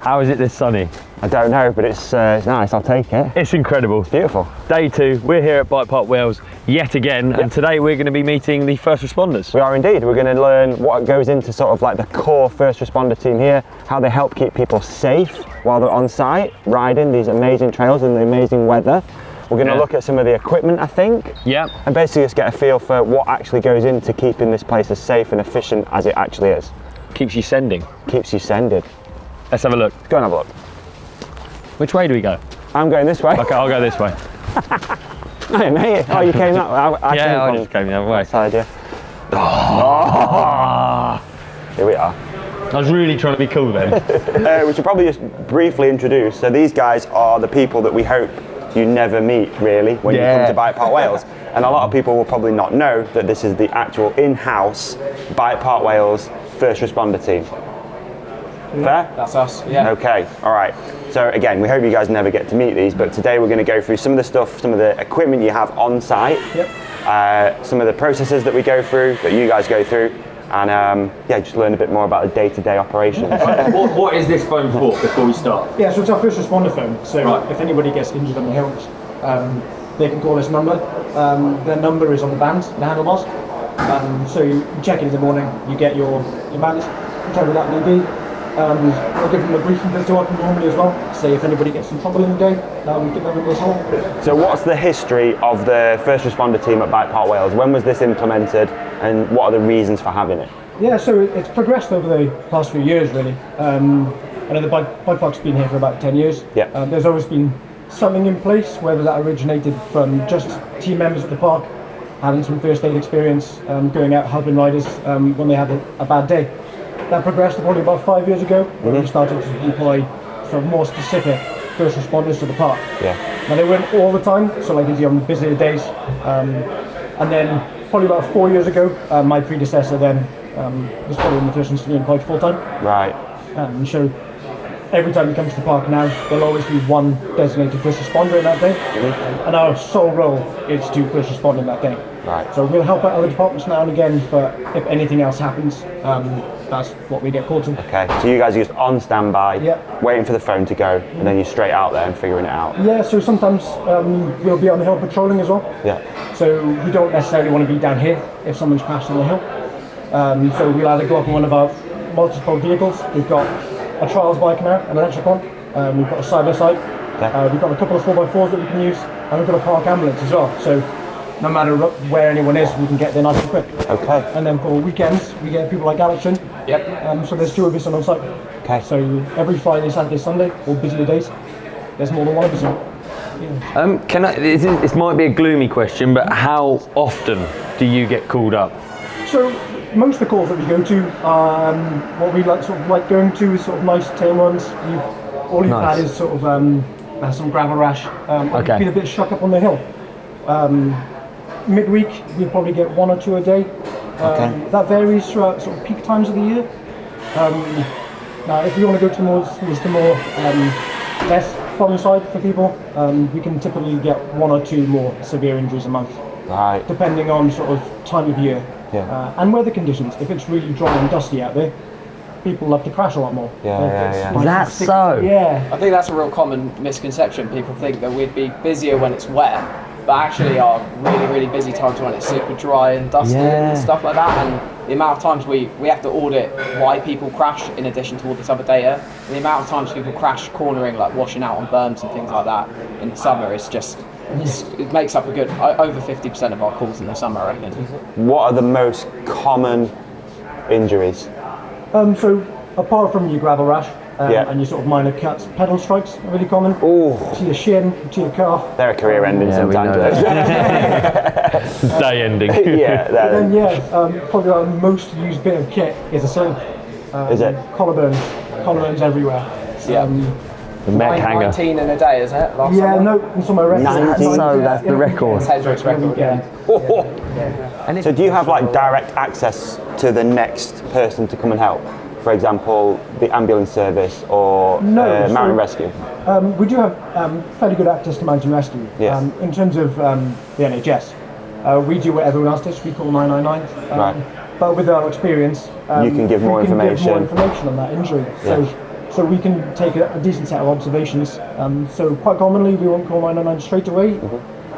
How is it this sunny? I don't know, but it's nice, I'll take it. It's incredible. It's beautiful. Day 2, we're here at BikePark Wales yet again, and today we're going to be meeting the first responders. We are indeed. We're going to learn what goes into sort of like the core first responder team here, how they help keep people safe while they're on site, riding these amazing trails in the amazing weather. We're going to look at some of the equipment, I think. Yeah. And basically just get a feel for what actually goes into keeping this place as safe and efficient as it actually is. Keeps you sending. Keeps you sended. Let's have a look. Go and have a look. Which way do we go? I'm going this way. Okay, I'll go this way. Hey mate, oh you came that way. I just came the other way. Side, yeah. Oh. Here we are. I was really trying to be cool then. We should probably just briefly introduce. So these guys are the people that we hope you never meet really when you come to BikePark Wales. And a lot of people will probably not know that this is the actual in-house BikePark Wales first responder team. Fair? That's us, yeah. Okay, all right. So again, we hope you guys never get to meet these, but today we're going to go through some of the stuff, some of the equipment you have on site, some of the processes that we go through, that you guys go through, and yeah, just learn a bit more about the day-to-day operations. What is this phone for before we start? Yeah, so it's our first responder phone. So if anybody gets injured on the hills, they can call this number. Their number is on the band, the handlebars. So you check in the morning, you get your bands, whatever that may be. We'll give them a briefing as to what normally as well. Say if anybody gets in trouble in the day, we give them a whistle. So what's the history of the first responder team at BikePark Wales? When was this implemented and what are the reasons for having it? Yeah, so it's progressed over the past few years really. I know the bike park's been here for about 10 years. Yeah. There's always been something in place, whether that originated from just team members at the park having some first aid experience, going out helping riders when they had a bad day. That progressed probably about 5 years ago when we started to employ sort of more specific first responders to the park. Yeah. Now they weren't all the time, so like on busier days. And then probably about 4 years ago, my predecessor then was probably the first one to be employed full time. Right. And so every time you come to the park now, there'll always be one designated first responder in that day. And our sole role is to first respond in that day. Right. So we'll help out other departments now and again, but if anything else happens, that's what we get called to. Okay, so you guys are just on standby, waiting for the phone to go, and then you're straight out there and figuring it out. Yeah, so sometimes we'll be on the hill patrolling as well. Yeah. So we don't necessarily want to be down here if someone's crashed on the hill. So we'll either go up on one of our multiple vehicles. We've got a trials bike now, an electric one. We've got a side-by-side. We've got a couple of 4x4s that we can use, and we've got a park ambulance as well. So no matter where anyone is, we can get there nice and quick. Okay. And then for weekends, we get people like Alex in. So there's 2 of us on site. Okay. So every Friday, Saturday, Sunday, all busier days, there's more than one of us in. Can I? This might be a gloomy question, but how often do you get called up? So most of the calls that we go to, what we like going to is sort of nice tail runs. All you've had is sort of some gravel rash. Been a bit stuck up on the hill. Midweek we probably get 1 or 2 a day. That varies throughout sort of peak times of the year. Now if you want to go to the more less fun side for people, we can typically get 1 or 2 more severe injuries a month. Right. Depending on sort of time of year and weather conditions. If it's really dry and dusty out there, people love to crash a lot more. Is that so? Yeah. I think that's a real common misconception. People think that we'd be busier when it's wet, but actually our really, really busy times when it's super dry and dusty and stuff like that. And the amount of times we have to audit why people crash in addition to all this other data. And the amount of times people crash cornering, like washing out on berms and things like that in the summer is just, it makes up a good, over 50% of our calls in the summer, I reckon. What are the most common injuries? So apart from your gravel rash and your sort of minor cuts, pedal strikes are really common. To your shin, to your calf. They're a career ending sometimes. Day ending. But then probably our most used bit of kit is a sling. Is it? Collarbones everywhere. The mech hanger. 19 in a day, isn't it? Last summer? No, it's on my record. That's the record. It's Hendrik's record, So do you have like direct access to the next person to come and help? For example, the ambulance service or mountain rescue? We do have fairly good access to mountain rescue. In terms of the NHS, we do what everyone else does. We call 999. But with our experience, you can give more information. Give more information on that injury. So So we can take a decent set of observations. So quite commonly we won't call 999 straight away.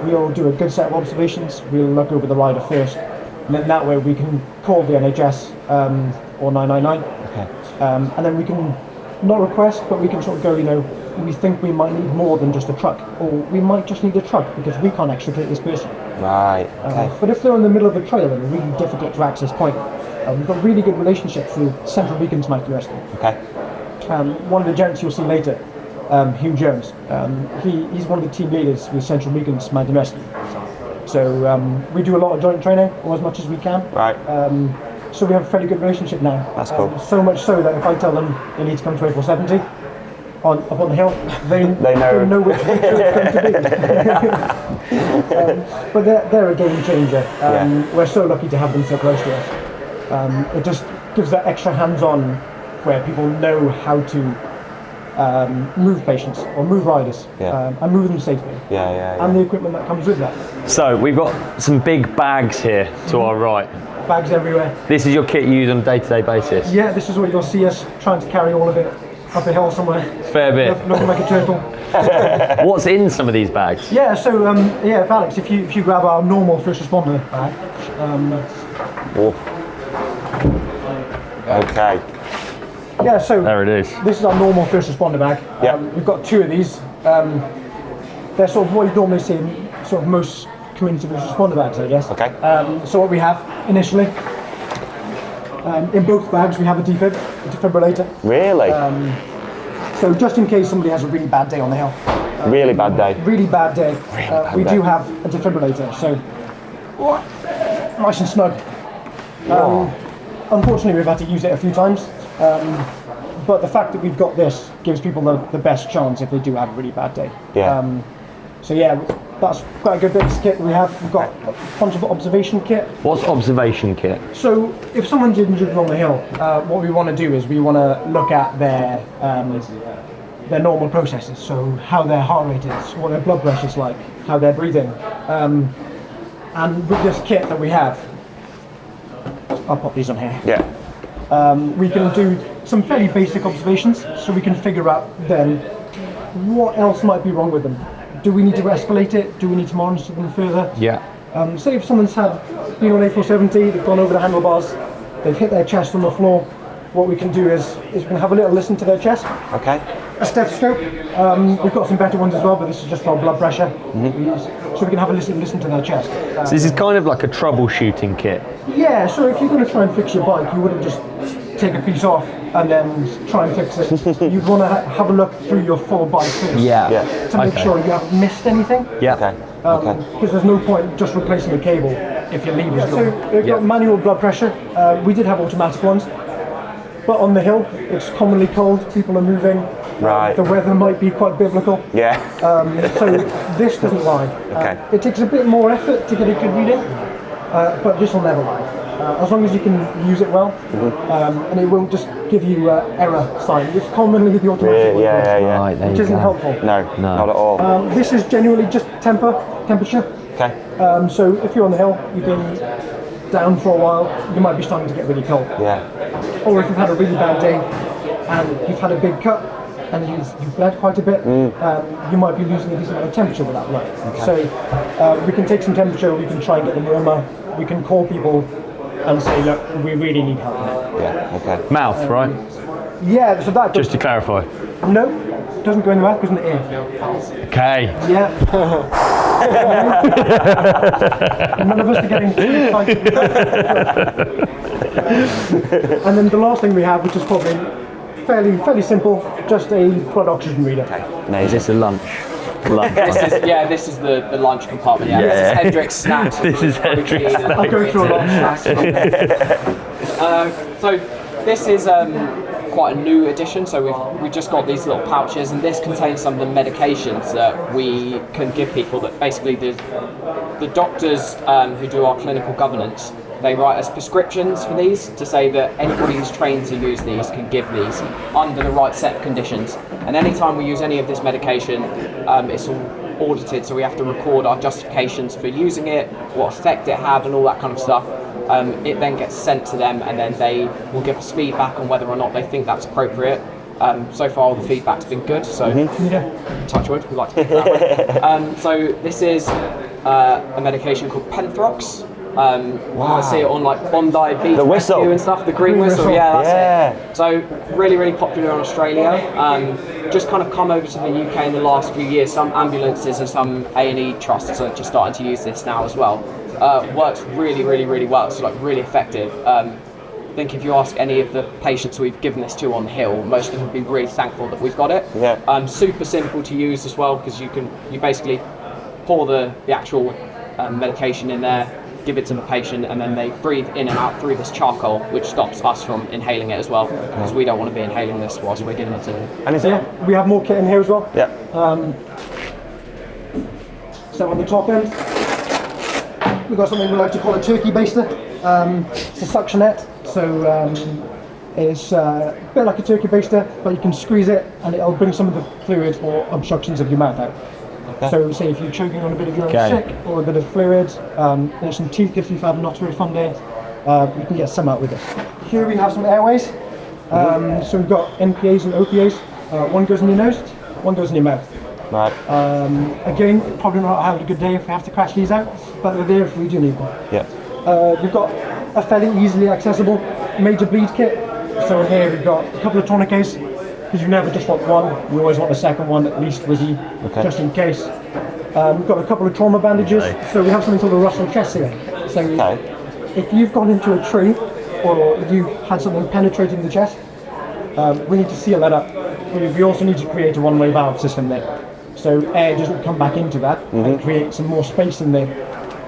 We'll do a good set of observations. We'll look over the rider first, and then that way we can call the NHS or 999. Okay. And then we can not request, but we can sort of go, we think we might need more than just a truck, or we might just need a truck because we can't extricate this person. Right. Okay. But if they're in the middle of a trail and a really difficult to access point, we've got really good relationships with Central Beacons Mountain Rescue. Okay. One of the gents you'll see later, Hugh Jones, he's one of the team leaders with Central Beacons Mountain Rescue. So we do a lot of joint training, or as much as we can. Right. So we have a fairly good relationship now. That's cool. So much so that if I tell them they need to come 24/70 up on the hill, they know which feature it's going to be. But they're a game changer. We're so lucky to have them so close to us. It just gives that extra hands-on where people know how to move patients or move riders and move them safely. And the equipment that comes with that. So we've got some big bags here to our right. Bags everywhere. This is your kit you use on a day-to-day basis? Yeah, this is what you'll see us trying to carry all of it up a hill somewhere. Fair bit. Looking like a turtle. What's in some of these bags? Yeah, so Alex, if you grab our normal first responder bag. Okay. Yeah, so There it is. this is our normal first responder bag. Yeah. We've got two of these. They're sort of what you'd normally see in sort of most community first responder bags, I guess. Okay. So what we have initially, in both bags we have a defibrillator. Really? So just in case somebody has a really bad day on the hill. Really bad day. Really bad day. We do have a defibrillator, so nice and snug. Unfortunately, we've had to use it a few times, but the fact that we've got this gives people the best chance if they do have a really bad day. Yeah. So yeah, that's quite a good bit of kit we have. We've got a bunch of observation kit. What's observation kit? So if someone's injured on the hill, what we want to do is we want to look at their normal processes. So how their heart rate is, what their blood pressure is like, how they're breathing. And with this kit that we have, I'll pop these on here. Yeah. We can do some fairly basic observations, so we can figure out then what else might be wrong with them. Do we need to escalate it? Do we need to monitor them further? Yeah. Say if someone's been on A470, they've gone over the handlebars, they've hit their chest on the floor, what we can do is we can have a little listen to their chest. Okay. A stethoscope. We've got some better ones as well, but this is just for blood pressure. So we can have a listen to their chest. So this is kind of like a troubleshooting kit. Yeah, so if you're going to try and fix your bike, you wouldn't just take a piece off and then try and fix it. You'd want to have a look through your full bike first. Yeah. To make sure you haven't missed anything. Yeah. Okay. Because there's no point just replacing the cable if your lever's gone. So we've got manual blood pressure. We did have automatic ones, but on the hill it's commonly cold. People are moving. Right. The weather might be quite biblical. Yeah. So this doesn't lie. Okay. It takes a bit more effort to get a good reading, but this will never lie. As long as you can use it well, and it won't just give you error sign, which commonly the automatic Yeah. Right, there which you isn't go. helpful. No, not at all. This is genuinely just temperature. Okay. So if you're on the hill, you've been down for a while, you might be starting to get really cold. Yeah. Or if you've had a really bad day and you've had a big cut and you've bled quite a bit, you might be losing a decent amount of temperature with that blood. So we can take some temperature, we can try and get them warmer, we can call people and say, look, we really need help here. Yeah. Okay. Mouth, right? Yeah, so that Just to clarify. no, doesn't go in the mouth, goes in the ear. Okay. Yeah. None of us are getting too excited. And then the last thing we have, which is probably fairly simple, just a blood oxygen reader. Okay. Is Amazing. this a lunch? This is the lunch compartment. Yeah. This is Hendrik's snacks. This is Hendrik's I'll go through a lot of snacks. So this is quite a new addition. So we've just got these little pouches, and this contains some of the medications that we can give people. That basically the doctors who do our clinical governance, they write us prescriptions for these to say that anybody who's trained to use these can give these under the right set of conditions. And anytime we use any of this medication, it's all audited, so we have to record our justifications for using it, what effect it had, and all that kind of stuff. It then gets sent to them, and then they will give us feedback on whether or not they think that's appropriate. So far, all the feedback's been good. So, touch wood, we like to keep it that way. So this is a medication called Penthrox. I see it on like Bondi Beach The whistle. Rescue and stuff. The green whistle, yeah, that's Yeah. it. So really, really popular in Australia. Just kind of come over to the UK in the last few years. Some ambulances and some A&E trusts are just starting to use this now as well. Works really, really, really well. It's like really effective. I think if you ask any of the patients we've given this to on the hill, most of them would be really thankful that we've got it. Yeah. Super simple to use as well, because you basically pour the actual medication in there, give it to the patient, and then they breathe in and out through this charcoal, which stops us from inhaling it as well, because we don't want to be inhaling this whilst we're giving it to them. And So we have more kit in here as well. Yeah. So on the top end, we've got something we like to call a turkey baster. It's a suctionette, so it's a bit like a turkey baster, but you can squeeze it and it'll bring some of the fluid or obstructions of your mouth out. So say if you're choking on a bit of your own sick or a bit of fluid, there's some teeth if you've had not a very fun day, you can get some out with this. Here we have some airways. So we've got NPAs and OPAs. One goes in your nose, one goes in your mouth. Right. Again, probably not having a good day if we have to crash these out, but they're there if we do need them. Yeah. We've got a fairly easily accessible major bleed kit. So here we've got a couple of tourniquets, because you never just want one, you always want a second one at least with you, just in case. We've got a couple of trauma bandages, so we have something called a Russell chest seal. So if you've gone into a tree or you had something penetrating the chest, we need to seal that up. We also need to create a one-way valve system there, so air doesn't come back into that and create some more space in there.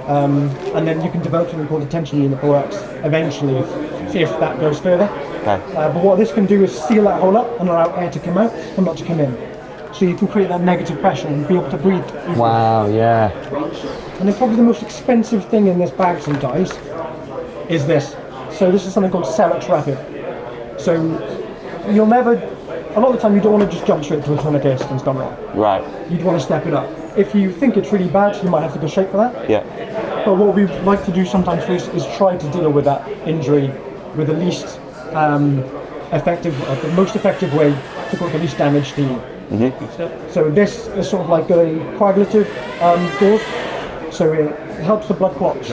And then you can develop something called a tension unit for Birks eventually, see if that goes further. But what this can do is seal that hole up and allow air to come out and not to come in. So you can create that negative pressure and be able to breathe easily. Wow, yeah. And then probably the most expensive thing in this bag sometimes is this. So this is something called Cerex Rapid. So you'll never, a lot of the time you don't want to just jump straight to a tourniquet and gone wrong. Right. You'd want to step it up. If you think it's really bad, you might have to go straight for that. Yeah. But what we like to do sometimes first is try to deal with that injury with the least the most effective way to cause the least damage to you. So this is sort of like a coagulative gauze, so it helps the blood clots.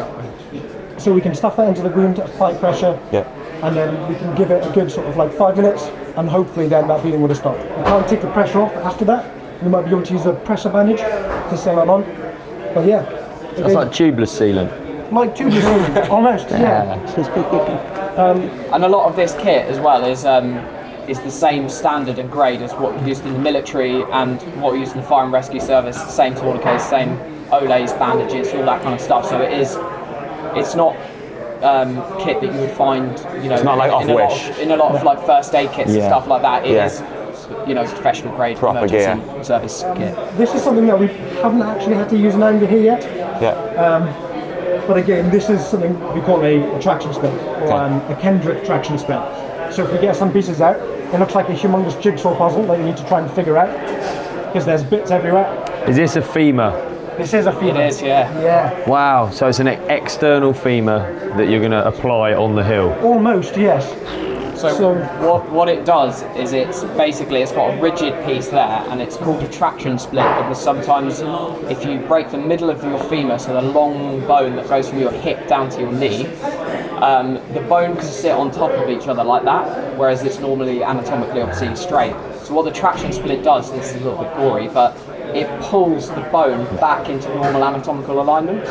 So we can stuff that into the wound at high pressure, and then we can give it a good sort of like 5 minutes, and hopefully then that bleeding would have stopped. We can't take the pressure off after that. We might be able to use a pressure bandage to seal that on. But yeah. That's like tubeless sealant. Like tubeless sealant, almost, yeah. And a lot of this kit as well is the same standard and grade as what we used in the military and what we used in the fire and rescue service. Same tourniquets, same olays, bandages, all that kind of stuff. So it's not kit that you would find, it's not like in a lot of like first aid kits and stuff like that. It is, professional grade proper emergency gear service kit. This is something that we haven't actually had to use an anger here yet. But again, this is something we call a traction splint, or a Hendrik traction splint. So if we get some pieces out, it looks like a humongous jigsaw puzzle that you need to try and figure out, because there's bits everywhere. Is this a femur? This is a femur. It is, yeah. Wow, so it's an external femur that you're going to apply on the hill? Almost, yes. So what it does is it's got a rigid piece there, and it's called a traction split, because sometimes if you break the middle of your femur, so the long bone that goes from your hip down to your knee, the bone can sit on top of each other like that, whereas it's normally anatomically obviously straight. So what the traction split does, this is a little bit gory, but it pulls the bone back into normal anatomical alignment,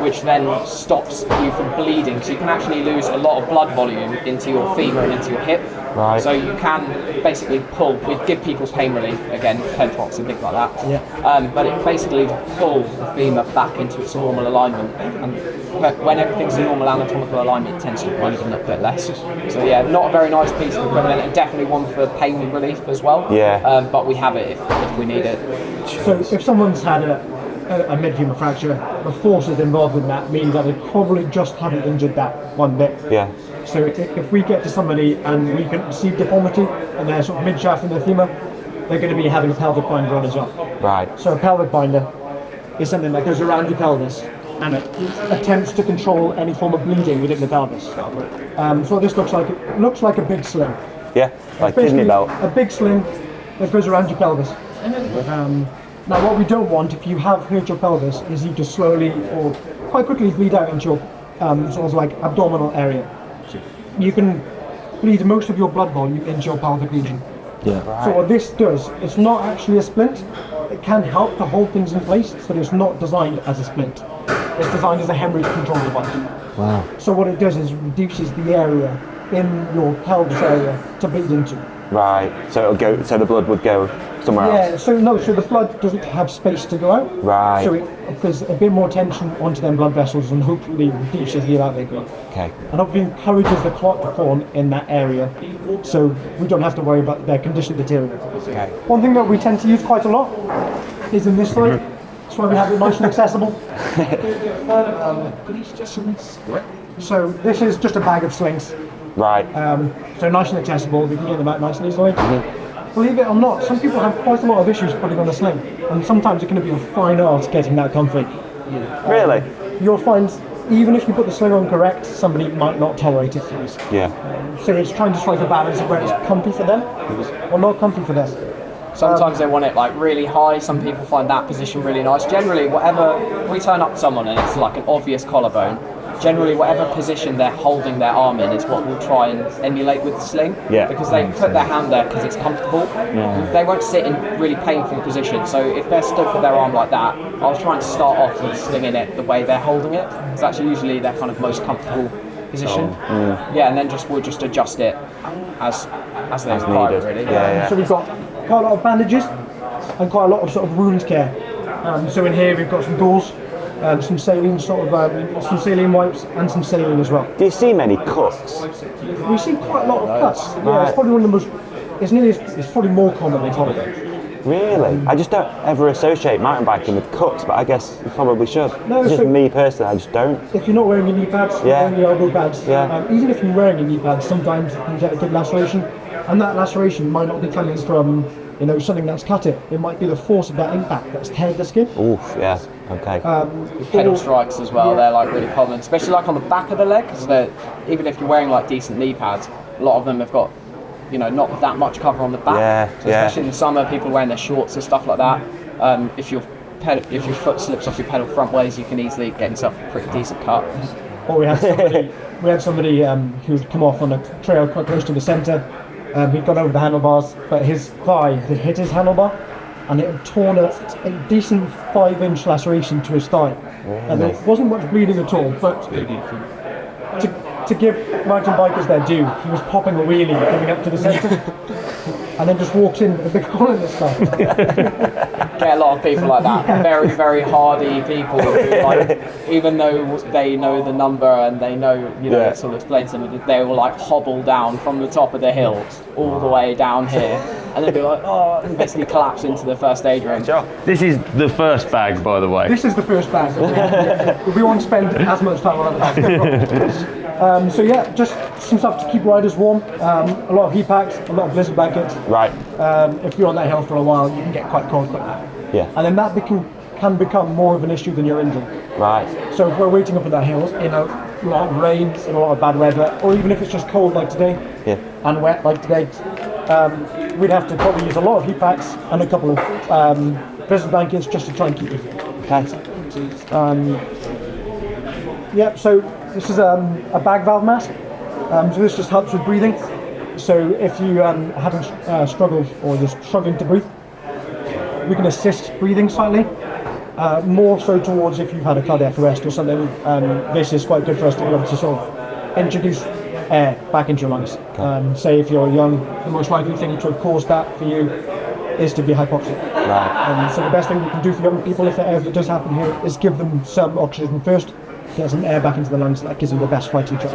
which then stops you from bleeding. So you can actually lose a lot of blood volume into your femur and into your hip. Right. So you can basically pull, we give people pain relief, again, Penthrox and things like that. But it basically pulls the femur back into its normal alignment. And when everything's in normal anatomical alignment, it tends to bleed a little bit less. So yeah, not a very nice piece of equipment, and definitely one for pain relief as well. But we have it if we need it. So if someone's had a mid-femur fracture, the forces involved in that means that they probably just haven't injured that one bit. So if we get to somebody and we can see deformity and they're sort of mid-shaft in their femur, they're going to be having a pelvic binder on as well. Right. So a pelvic binder is something that goes around your pelvis and it attempts to control any form of bleeding within the pelvis. So what this looks like a big sling. Yeah, like Basically, kidney belt. a big sling that goes around your pelvis. Now what we don't want if you have hurt your pelvis is you just slowly or quite quickly bleed out into your sort of like abdominal area. You can bleed most of your blood volume into your pelvic region. Yeah. So what this does, it's not actually a splint. It can help to hold things in place, but it's not designed as a splint. It's designed as a hemorrhage control device. Wow. So what it does is reduces the area in your pelvis area to bleed into. Right. So it'll go. So the blood would go somewhere else. Yeah. So the blood doesn't have space to go out. Right. So it puts a bit more tension onto them blood vessels and hopefully reduces the amount they go. Okay. And hopefully encourages the clot to form in that area, so we don't have to worry about their condition deteriorating. Okay. One thing that we tend to use quite a lot is in this side. That's why we have it nice and accessible. So this is just a bag of slings. Right. So nice and accessible, we can get them out nice and easily. Believe it or not, some people have quite a lot of issues putting on a sling, and sometimes it can be a fine art getting that comfy. Really? You'll find, even if you put the sling on correct, somebody might not tolerate it. Yeah. So it's trying to strike a balance of where it's comfy for them, or not comfy for them. Sometimes they want it like really high. Some people find that position really nice. Generally, whatever we turn up to someone and it's like an obvious collarbone, generally whatever position they're holding their arm in is what we'll try and emulate with the sling. Yeah. Because they put their hand there because it's comfortable. Yeah. They won't sit in really painful position. So if they're stood with their arm like that, I'll try and start off with slinging it the way they're holding it. Because that's usually their kind of most comfortable position. Yeah, and then we'll just adjust it as they require, needed. really. Yeah. So we've got quite a lot of bandages and quite a lot of sort of wound care. So in here we've got some gauze, some saline some saline wipes and some saline as well. Do you see many cuts? We see quite a lot of cuts. Yeah, Right. it's probably one of the most. It's probably more common than holiday. Really? I just don't ever associate mountain biking with cuts, but I guess you probably should. No, It's just so- me personally, I just don't. If you're not wearing your knee pads, Yeah. wearing your elbow pads, Yeah. even if you're wearing your knee pads, sometimes you can get a good laceration, and that laceration might not be coming from something that's cut it. It might be the force of that impact that's teared the skin. Oof, yeah, okay. Pedal Or- strikes as well, Yeah. they're like really common, especially like on the back of the leg, because even if you're wearing like decent knee pads, a lot of them have got not that much cover on the back. Yeah, So especially in the summer, people wearing their shorts and stuff like that. If your foot slips off your pedal front ways, you can easily get yourself a pretty decent cut. Or we had somebody who'd come off on a trail quite close to the centre. He'd gone over the handlebars, but his thigh had hit his handlebar, and it had torn a decent 5-inch laceration to his thigh. And there wasn't much bleeding at all, but to give mountain bikers their due, he was popping a wheelie coming up to the centre, and then just walked in with a big hole in his thigh. Get a lot of people like that, very, very hardy people who, like, even though they know the number and they know, Yeah. it sort of explains to them, they will like hobble down from the top of the hill all the way down here, and then be like, oh, and basically collapse into the first aid room. This is the first bag, by the way. This is the first bag. We won't spend as much time on it. So yeah, just some stuff to keep riders warm. A lot of heat packs, a lot of blizzard blankets. Right, If you're on that hill for a while, you can get quite cold quickly. yeah, And then that can become more of an issue than your engine. right, So if we're waiting up in that hills in a lot of rain and a lot of bad weather, or even if it's just cold like today yeah. and wet like today, we'd have to probably use a lot of heat packs and a couple of blizzard blankets just to try and keep it. Okay, So this is a bag valve mask. So this just helps with breathing. So if you haven't struggled or you're struggling to breathe, we can assist breathing slightly. More so towards if you've had a cardiac arrest or something. This is quite good for us to be able to sort of introduce air back into your lungs. Say if you're young, the most likely thing to have caused that for you is to be hypoxic. right. So the best thing we can do for young people, if it does happen here, is give them some oxygen first, get some air back into the lungs. That gives them the best fighting chance.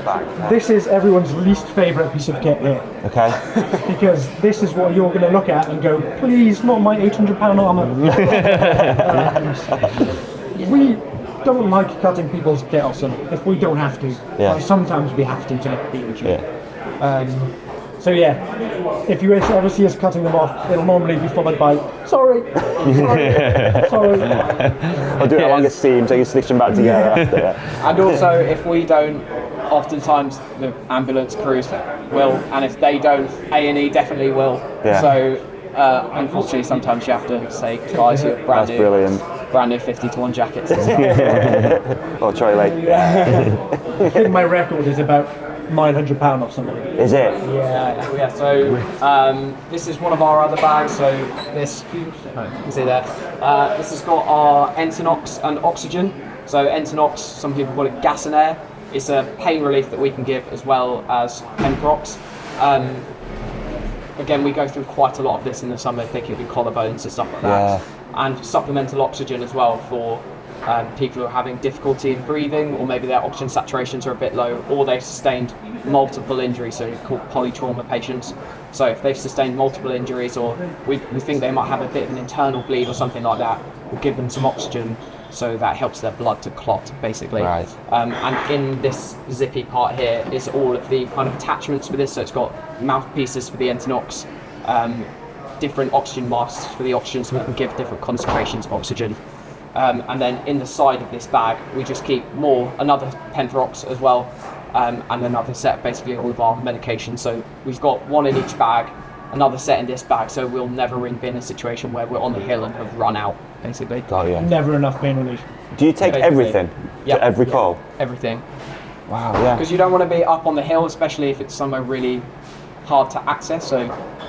This is everyone's least favourite piece of kit here, Okay, because this is what you're going to look at and go, please, not my 800-pound armour. We don't like cutting people's kit off if we don't have to. Yeah. But sometimes we have to be with you. yeah. So yeah, if you ever see us cutting them off, it'll normally be followed by, sorry, sorry. I'll do it along a seam so you can stitch them back together after, yeah. And also, if we don't oftentimes the ambulance crews will, and if they don't, A&E definitely will. Yeah. So unfortunately, sometimes you have to say guys, you're brand That's new. brilliant. Brand new 50-to-1 jackets and stuff. Oh, Troy Lake. I think my record is about £900 off something. Is it? Yeah. So this is one of our other bags. So this, you can see there. This has got our Enox and Oxygen. So Enox, some people call it gas and air. It's a pain relief that we can give as well as Penthrox. Again, we go through quite a lot of this in the summer, particularly collarbones and stuff like that. And supplemental oxygen as well for people who are having difficulty in breathing, or maybe their oxygen saturations are a bit low, or they've sustained multiple injuries, so called polytrauma patients. So if they've sustained multiple injuries, or we think they might have a bit of an internal bleed or something like that, we'll give them some oxygen, so that helps their blood to clot, basically. Right. And in this zippy part here is all of the kind of attachments for this. So it's got mouthpieces for the Enox, different oxygen masks for the oxygen, so we can give different concentrations of oxygen. And then in the side of this bag, we just keep another Penthrox as well, and another set, basically all of our medications. So we've got one in each bag, another set in this bag, so we'll never be in a situation where we're on the hill and have run out, basically. Oh, yeah. Never enough pain relief. Do you take Basically. everything to every call? Everything. Wow, yeah. Because you don't want to be up on the hill, especially if it's somewhere really hard to access. So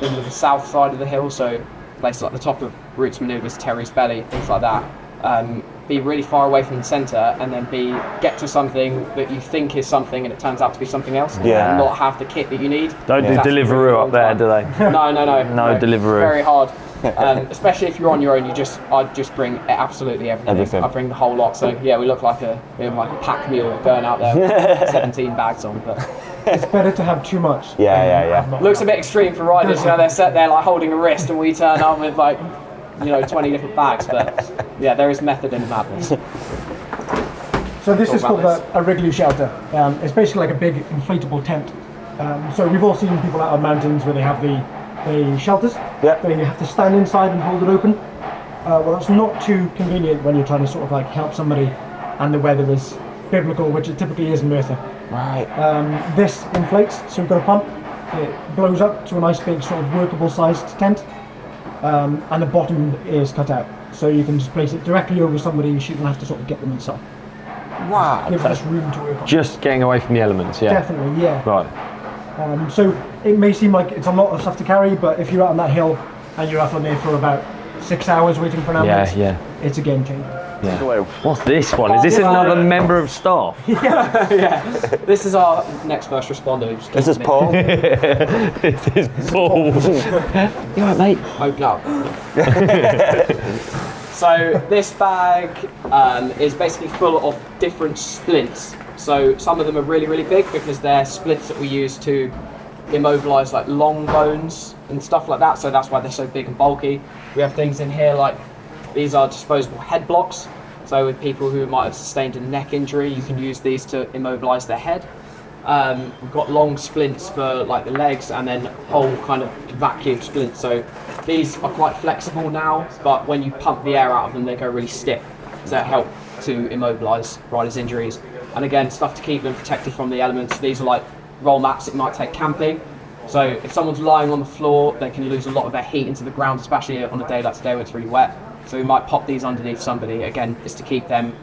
in the south side of the hill, so places like the top of Routes Manoeuvres, Terry's Belly, things like that. Be really far away from the centre, and then get to something that you think is something and it turns out to be something else. Yeah. And not have the kit that you need. Don't do That's Deliveroo really up there, do they? No. No Deliveroo. Very hard. Especially if you're on your own, I'd just bring absolutely everything. I bring the whole lot. So yeah, we look like a pack mule going out there, 17 bags on. But It's better to have too much. Yeah. looks a bit extreme for riders. They're sat there like holding a wrist, and we turn up with 20 different bags. But yeah, there is method in the madness. So this is called a Rego Shelter. It's basically like a big inflatable tent. So we've all seen people out on mountains where they have the shelters. Yeah. Where you have to stand inside and hold it open. Well, it's not too convenient when you're trying to sort of like help somebody and the weather is biblical, which it typically is in Merthyr. Right. This inflates, so we've got a pump. It blows up to a nice big sort of workable sized tent. And the bottom is cut out. So you can just place it directly over somebody, you shouldn't have to sort of get them inside. Wow. Gives us room to work on. Just getting away from the elements, yeah. Definitely, yeah. Right. So it may seem like it's a lot of stuff to carry, but if you're out on that hill and you're up on there for about 6 hours waiting for an ambulance, Yeah. it's a game changer. Yeah. What's this one? Is this another member of staff? Yeah. This is our next first responder. This is Paul. This is Paul. You alright, mate? Open up. So this bag is basically full of different splints. So some of them are really, really big because they're splints that we use to immobilise like long bones and stuff like that. So that's why they're so big and bulky. We have things in here like these are disposable head blocks. So with people who might have sustained a neck injury, you can use these to immobilise their head. We've got long splints for like the legs, and then whole kind of vacuum splints. So these are quite flexible now, but when you pump the air out of them, they go really stiff. So they help to immobilise riders' injuries. And again, stuff to keep them protected from the elements. These are like roll mats that you might take camping. So if someone's lying on the floor, they can lose a lot of their heat into the ground, especially on a day like today when it's really wet. So we might pop these underneath somebody, again, just to keep them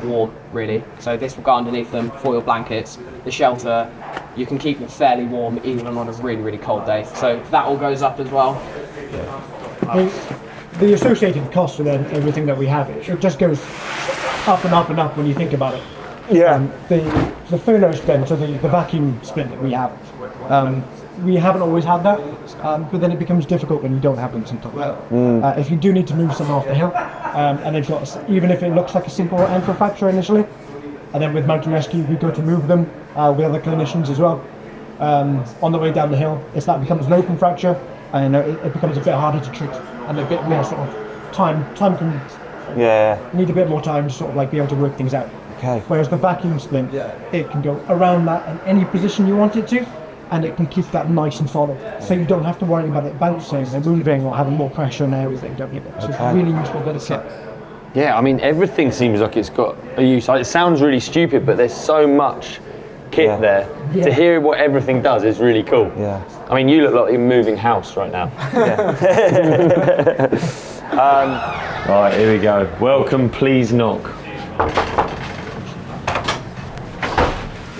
warm, really. So this will go underneath them, foil blankets. The shelter, you can keep them fairly warm even on a really, really cold day. So that all goes up as well. The associated cost with everything that we have, it just goes up and up and up when you think about it. Yeah. The phono splint, so the vacuum splint that we have, we haven't always had that, but then it becomes difficult when you don't have them sometimes. If you do need to move someone off the hill, and they've got, even if it looks like a simple ankle fracture initially, and then with mountain rescue we go to move them with other clinicians as well. On the way down the hill, if that becomes an open fracture, and it becomes a bit harder to treat, and a bit more sort of time can need a bit more time to sort of like be able to work things out. Okay. Whereas the vacuum splint, it can go around that in any position you want it to, and it can keep that nice and solid. So you don't have to worry about it bouncing and moving or having more pressure and everything, don't you? So it's a really useful bit of kit. Yeah, I mean, everything seems like it's got a use. It sounds really stupid, but there's so much kit there. To hear what everything does is really cool. Yeah. I mean, you look like you're moving house right now. Right, here we go. Welcome, please knock.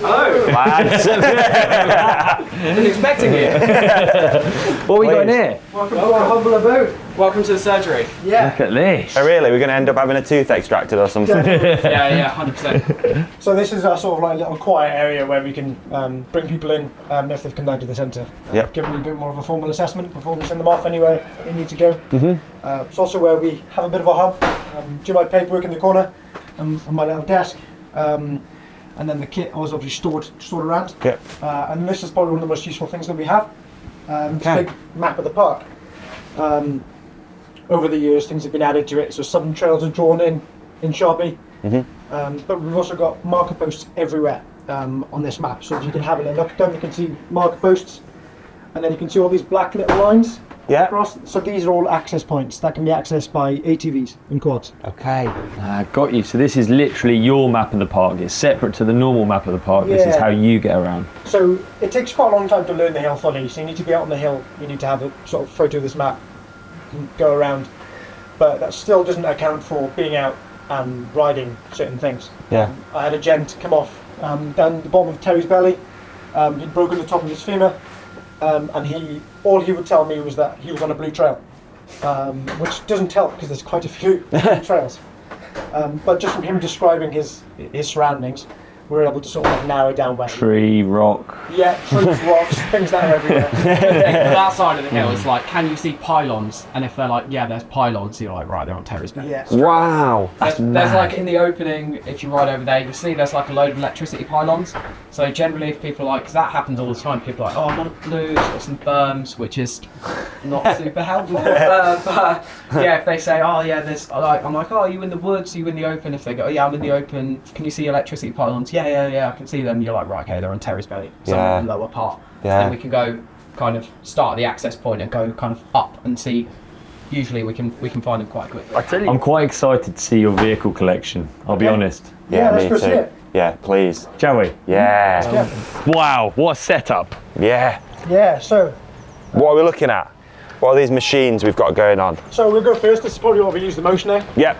Hello. Wasn't expecting you. What are we got in here? Welcome to our humble abode. Welcome to the surgery. Yeah. Look at this. Oh really? We're going to end up having a tooth extracted or something? Yeah, 100%. So this is our sort of like little quiet area where we can bring people in if they've come down to the centre. Yep. Give them a bit more of a formal assessment before we send them off anywhere they need to go. It's also where we have a bit of a hub. Do my paperwork in the corner and my little desk. And then the kit was obviously stored around. Yep. And this is probably one of the most useful things that we have. It's a big map of the park. Over the years, things have been added to it. So some trails are drawn in Sharpie. But we've also got marker posts everywhere on this map. So you can have a little look down, you can see marker posts. And then you can see all these black little lines across. So these are all access points that can be accessed by ATVs and quads. Okay. Got you. So this is literally your map of the park. It's separate to the normal map of the park. This is how you get around. So it takes quite a long time to learn the hill fully. So you need to be out on the hill. You need to have a sort of photo of this map and go around. But that still doesn't account for being out and riding certain things. Yeah. I had a gent come off down the bottom of Terry's belly. He'd broken the top of his femur. And all he would tell me was that he was on a blue trail, which doesn't help because there's quite a few blue trails. But just from him describing his surroundings, we were able to sort of like narrow down where. Tree, rock. Yeah, trees, rocks, things that are everywhere. For that side of the hill, it's like, can you see pylons? And if they're like, yeah, there's pylons, you're like, right, they're on Terry's belly. Yeah. Wow. There's like in the opening, if you ride over there, you'll see there's like a load of electricity pylons. So generally, if people are like, because that happens all the time, people are like, oh, I'm on a blue, it's got some berms, which is not super helpful. But yeah, if they say, oh yeah, there's like, I'm like, oh, are you in the woods? Are you in the open? If they go, oh yeah, I'm in the open. Can you see electricity pylons? Yeah, I can see them. You're like, right, okay, they're on Terry's belly, somewhere in the lower part. Yeah. So then we can go kind of start at the access point and go kind of up and see. Usually we can find them quite quickly. I tell you, I'm quite excited to see your vehicle collection. I'll be honest. Yeah, let's me go see too. it. Yeah, please. Shall we? Yeah. Wow, what a setup. Yeah. Yeah, so What are we looking at? What are these machines we've got going on? we'll go first. This is probably what we use the most now. Yep.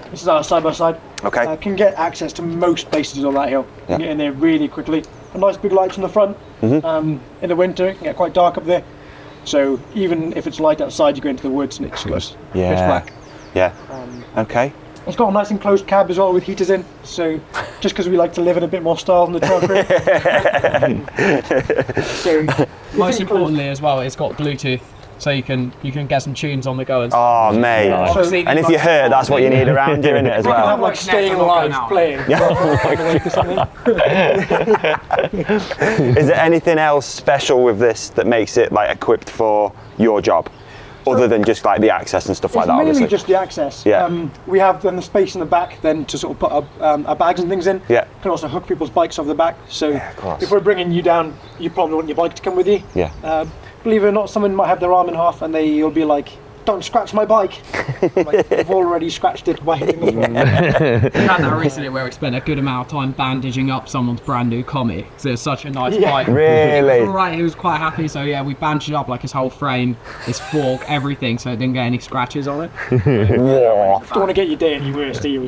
This is our side-by-side. Okay. Can get access to most places on that hill. Yeah. Get in there really quickly. A nice big lights on the front. In the winter, it can get quite dark up there. So even if it's light outside, you go into the woods and it's just pitch black. Yeah. Okay. It's got a nice enclosed cab as well with heaters in. So just because we like to live in a bit more style than the trail crew. So Most importantly as well, it's got Bluetooth, so you can get some tunes on the go and Oh, mate. Nice. And if you're hurt, that's what you need around you, isn't it, as we can have well? like Staying Alive playing. Is there anything else special with this that makes it like equipped for your job? Other than just like the access and stuff like that, Mainly obviously. just the access. Yeah. We have then the space in the back then to sort of put our bags and things in. Yeah. Can also hook people's bikes off the back. So of course. if we're bringing you down, you probably want your bike to come with you. Yeah. Believe it or not, someone might have their arm in half and they'll be like, don't scratch my bike. Like, you've already scratched it by hitting the floor. We had that recently where we spent a good amount of time bandaging up someone's brand new commie because it was such a nice bike. Really? Alright, he was quite happy, so yeah, we bandaged up like his whole frame, his fork, everything, so it didn't get any scratches on it. Whoa. Don't want to get your day any worse, do you?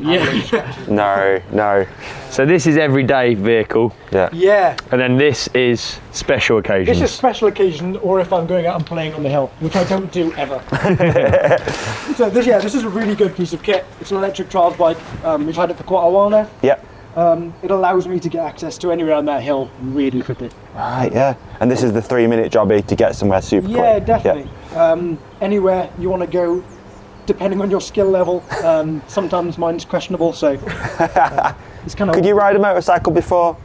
No. So this is everyday vehicle, Yeah. Yeah. and then this is special occasions. This is special occasion, or if I'm going out and playing on the hill, which I don't do ever. So this is a really good piece of kit. It's an electric trials bike. We've had it for quite a while now. Yep. It allows me to get access to anywhere on that hill really quickly. Right, yeah. And this is the 3-minute jobby to get somewhere super quick. Yeah, definitely. Anywhere you want to go, depending on your skill level. Sometimes mine's questionable, so it's kind of. Could you ride a motorcycle before?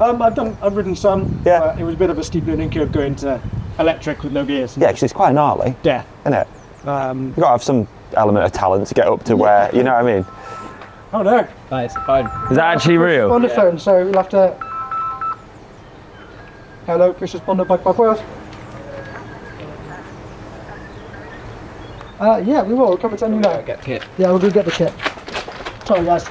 I've ridden some. Yeah. It was a bit of a steep learning curve going to electric with no gears. Yeah, because it's quite gnarly, Death. isn't it? You've got to have some element of talent to get up to where, you know what I mean? Oh no. That is fine. Is that actually real? On the phone, so we'll have to. Hello, first responder, BikePark Wales. Yeah, we will. We'll come and send you now. Get kit. Yeah, we'll go get the kit. Sorry, guys.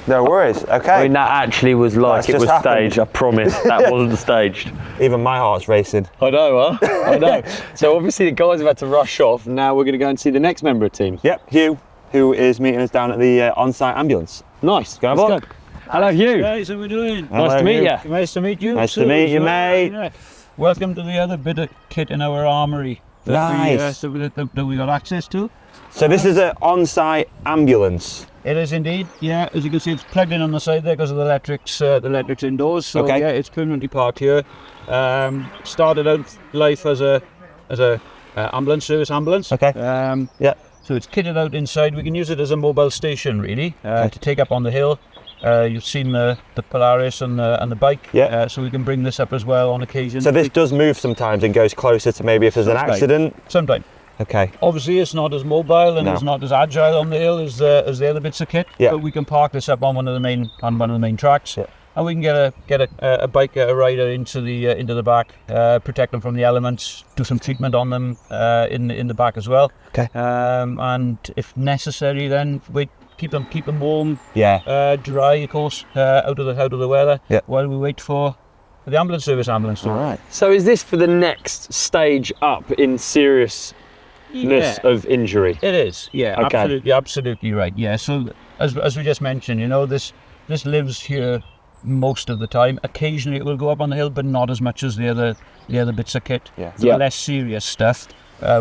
No worries. Okay. I mean, that actually was like That's it just was happened. staged. I promise that wasn't staged. Even my heart's racing. I know, huh? I know. So obviously the guys have had to rush off. Now we're going to go and see the next member of the team. Yep, Hugh, who is meeting us down at the on-site ambulance. Nice. Go have a Let's look. go. Hello, Hugh. Guys, how we doing? Nice to meet you. Nice to meet you. Nice to meet you, mate. Yeah. Welcome to the other bit of kit in our armoury that Nice. that we got access to. So this is an on-site ambulance. It is indeed. Yeah, as you can see, it's plugged in on the side there because of the electrics indoors. So Okay. yeah, it's permanently parked here. Started out life as a ambulance service ambulance. Okay. Yeah. So it's kitted out inside. We can use it as a mobile station, really, to take up on the hill. You've seen the Polaris and the bike. Yeah. So we can bring this up as well on occasion. So this does move sometimes and goes closer to maybe if there's an accident. Sometime. Okay. Obviously, it's not as mobile and No. it's not as agile on the hill as the other bits of kit. Yeah. But we can park this up on one of the main tracks. Yeah. And we can get a biker, a rider into the back, protect them from the elements, do some treatment on them in the back as well. Okay. And if necessary, then we keep them warm, Yeah. dry, of course, out of the weather. Yeah. While we wait for the ambulance service ambulance. All right. So is this for the next stage up in seriousness of injury? It is, yeah, Okay. absolutely right. Yeah, so as we just mentioned, this lives here most of the time. Occasionally it will go up on the hill, but not as much as the other bits of kit. Yeah. For the less serious stuff,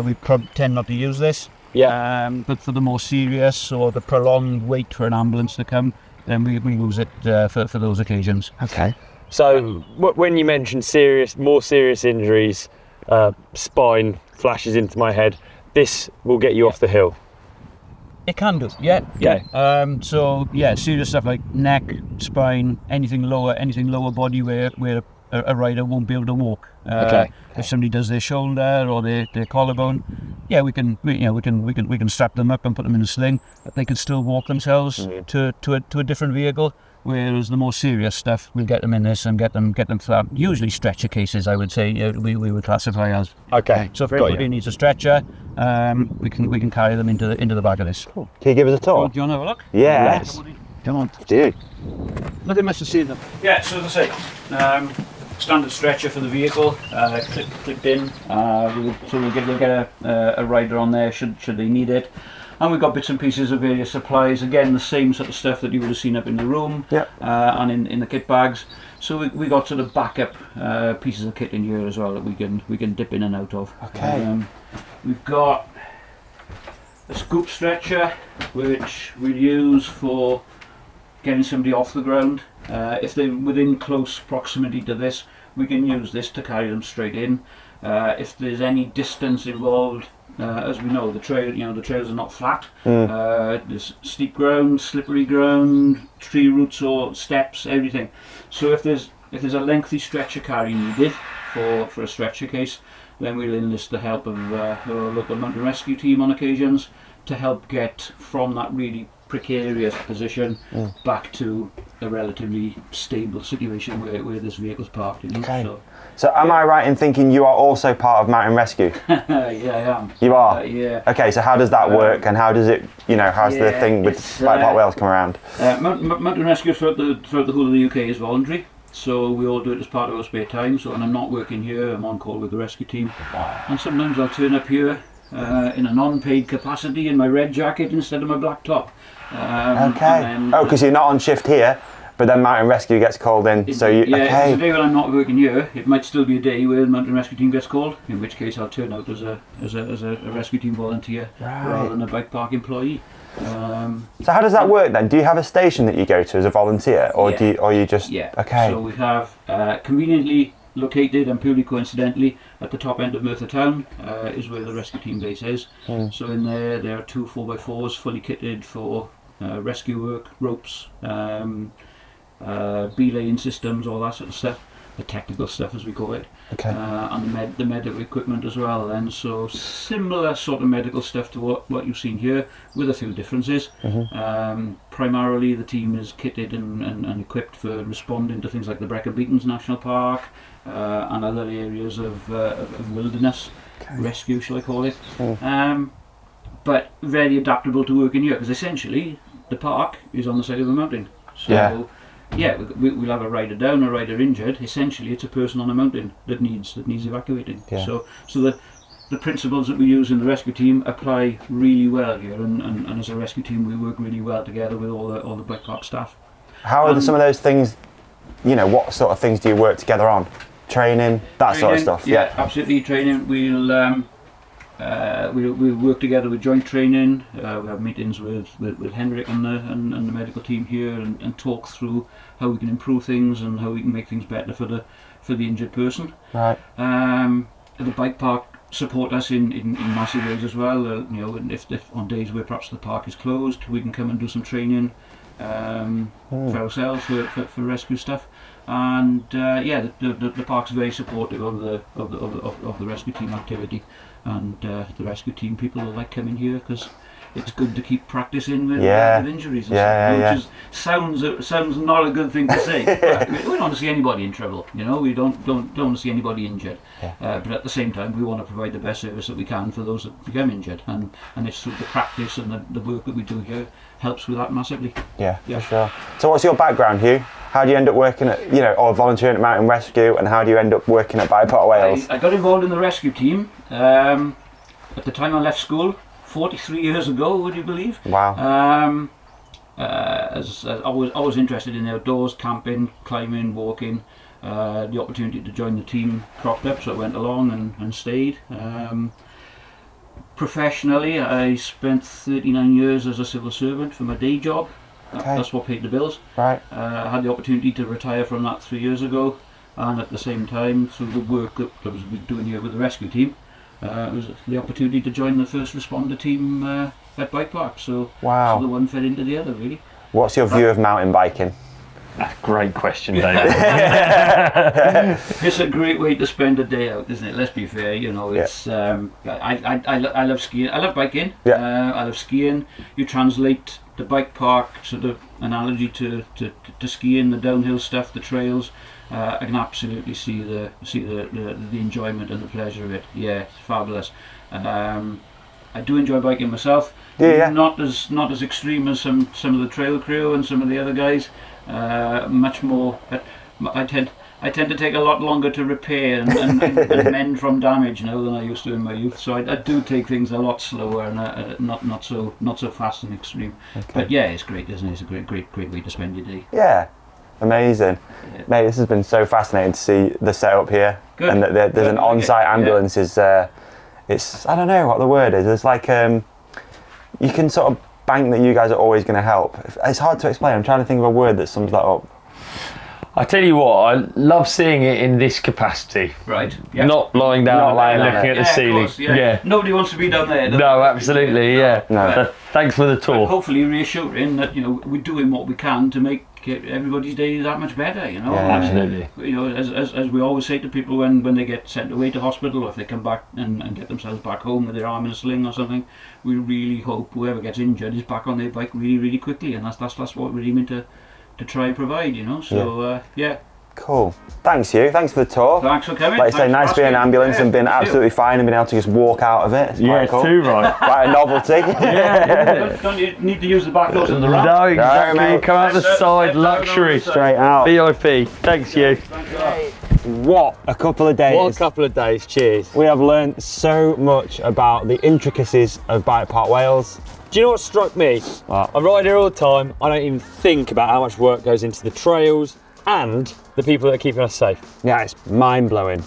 we tend not to use this. Yeah. But for the more serious or the prolonged wait for an ambulance to come, then we use it for those occasions. Okay. So when you mention more serious injuries, spine flashes into my head. This will get you off the hill. It can do, yeah. Okay. So yeah, serious stuff like neck, spine, anything lower body where a rider won't be able to walk. Okay. If somebody does their shoulder or their collarbone, yeah, we can strap them up and put them in a sling. But they can still walk themselves to a different vehicle. Whereas the more serious stuff, we'll get them in this and get them flat. Usually stretcher cases, I would say, we would classify as. Okay. So if anybody needs a stretcher, we can carry them into the back of this. Can you give us a tour? Do you want to have a look? Yes. Come on. Dude. Nothing much to see them. Yeah, so as I say, standard stretcher for the vehicle, clipped in. So we'll get a rider on there should they need it. And we've got bits and pieces of various supplies. Again, the same sort of stuff that you would have seen up in the room, and in the kit bags. So we got sort of backup pieces of kit in here as well that we can dip in and out of. Okay. We've got a scoop stretcher, which we'll use for getting somebody off the ground. If they're within close proximity to this, we can use this to carry them straight in. If there's any distance involved, as we know, the trails are not flat. There's steep ground, slippery ground, tree roots or steps, everything. So if there's a lengthy stretcher carry needed for a stretcher case, then we'll enlist the help of our local mountain rescue team on occasions to help get from that really precarious position back to a relatively stable situation where this vehicle's parked. Okay. So am I right in thinking you are also part of Mountain Rescue? Yeah, I am. You are? Yeah. Okay, so how does that work and how does it, how's the thing with BikePark Wales come around? Mountain rescue throughout the whole of the UK is voluntary, so we all do it as part of our spare time. So when I'm not working here, I'm on call with the rescue team. And sometimes I'll turn up here in a non-paid capacity in my red jacket instead of my black top. Okay. Because you're not on shift here, but then Mountain Rescue gets called in. So you, If it's okay. a day when I'm not working here, it might still be a day where the mountain rescue team gets called. In which case, I'll turn out as a rescue team volunteer rather than a bike park employee. So how does that work then? Do you have a station that you go to as a volunteer, or you just? Yeah. Okay. So we have conveniently located and purely coincidentally at the top end of Merthyr Town is where the rescue team base is. So in there are 2 4x4s fully kitted for rescue work, ropes, belaying systems, all that sort of stuff, the technical stuff as we call it. Okay. And the medical equipment as well. And so similar sort of medical stuff to what you've seen here, with a few differences. Primarily the team is kitted and equipped for responding to things like the Brecon Beacons National Park and other areas of wilderness rescue, shall I call it. But very adaptable to working here, because essentially the park is on the side of a mountain. So we'll have a rider down, a rider injured. Essentially, it's a person on a mountain that needs evacuating. Yeah. So the principles that we use in the rescue team apply really well here, and as a rescue team, we work really well together with all the bike park staff. How are some of those things? What sort of things do you work together on? Training, sort of stuff. Yeah, absolutely. Training. We'll work together with joint training. We have meetings with Hendrik and the medical team here, and talk through how we can improve things and how we can make things better for the injured person. Right. The bike park support us in massive ways as well. If on days where perhaps the park is closed, we can come and do some training for ourselves for rescue stuff. And the park's very supportive of the rescue team activity, and the rescue team people like coming here because it's good to keep practicing with injuries and stuff, which sounds not a good thing to say. But we don't want to see anybody in trouble, we don't want to see anybody injured, but at the same time we want to provide the best service that we can for those that become injured, and it's through the practice and the work that we do here helps with that massively. Yeah, for sure. So what's your background, Hugh? How do you end up working at, or volunteering at Mountain Rescue, and how do you end up working at BikePark Wales? I got involved in the rescue team at the time I left school 43 years ago, would you believe? Wow. As I was interested in outdoors, camping, climbing, walking. The opportunity to join the team cropped up, so I went along and stayed. Professionally, I spent 39 years as a civil servant for my day job. That's what paid the bills. Right. I had the opportunity to retire from that 3 years ago, and at the same time, through the work that I was doing here with the rescue team, it was the opportunity to join the first responder team at Bike Park. So, wow. So the one fed into the other, really. What's your view of mountain biking? That's a great question, David. It's a great way to spend a day out, isn't it? Let's be fair, it's I love skiing. I love biking. I love skiing. You translate the bike park sort of analogy to skiing, the downhill stuff, the trails. I can absolutely see the enjoyment and the pleasure of it. Yeah, it's fabulous. I do enjoy biking myself. Not as extreme as some of the trail crew and some of the other guys. Much more. I tend to take a lot longer to repair and mend from damage now than I used to in my youth. So I do take things a lot slower and not so fast and extreme. Okay. But yeah, it's great, isn't it? It's a great way to spend your day. Yeah, amazing, mate. This has been so fascinating to see the setup here. Good. And that there's an on-site ambulance. It's I don't know what the word is. It's like you can sort of bank that you guys are always going to help. It's hard to explain. I'm trying to think of a word that sums that up. I tell you what, I love seeing it in this capacity. Right. Yeah. Not lying down and looking at the ceiling. Course, yeah. Nobody wants to be down there. No, absolutely, yeah. No. Thanks for the tour. But hopefully reassuring that we're doing what we can to make everybody's day that much better. Yeah. Absolutely. As we always say to people when they get sent away to hospital, or if they come back and get themselves back home with their arm in a sling or something, we really hope whoever gets injured is back on their bike really, really quickly, and that's what we're aiming to try and provide, So Cool. Thanks, Hugh. Thanks for the tour. Thanks for coming. Like I say, nice to be in an ambulance and being absolutely fine and being able to just walk out of it. It's quite cool. Too right. Quite a novelty. Don't you need to use the back doors on the ramp? No, exactly. No, mate. Come out the side, luxury. Straight out. VIP. Thanks, Hugh. What a couple of days. What a couple of days. Cheers. We have learned so much about the intricacies of BikePark Wales. Do you know what struck me? What? I ride here all the time. I don't even think about how much work goes into the trails and the people that are keeping us safe. Yeah, it's mind-blowing.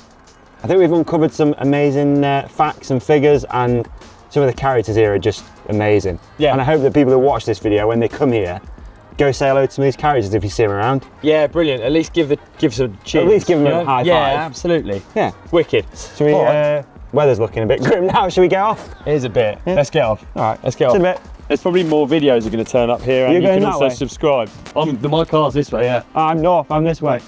I think we've uncovered some amazing facts and figures, and some of the characters here are just amazing. Yeah. And I hope that people who watch this video, when they come here, go say hello to some of these characters if you see them around. Yeah, brilliant. At least give some cheers. At least give them a high five. Yeah, absolutely. Yeah. Wicked. Should we, weather's looking a bit grim now. Should we get off? It is a bit. Yeah. Let's get off. All right. Let's get off. See you in a bit. There's probably more videos are going to turn up here, and you can also subscribe. My car's this way, yeah. I'm north, I'm this way.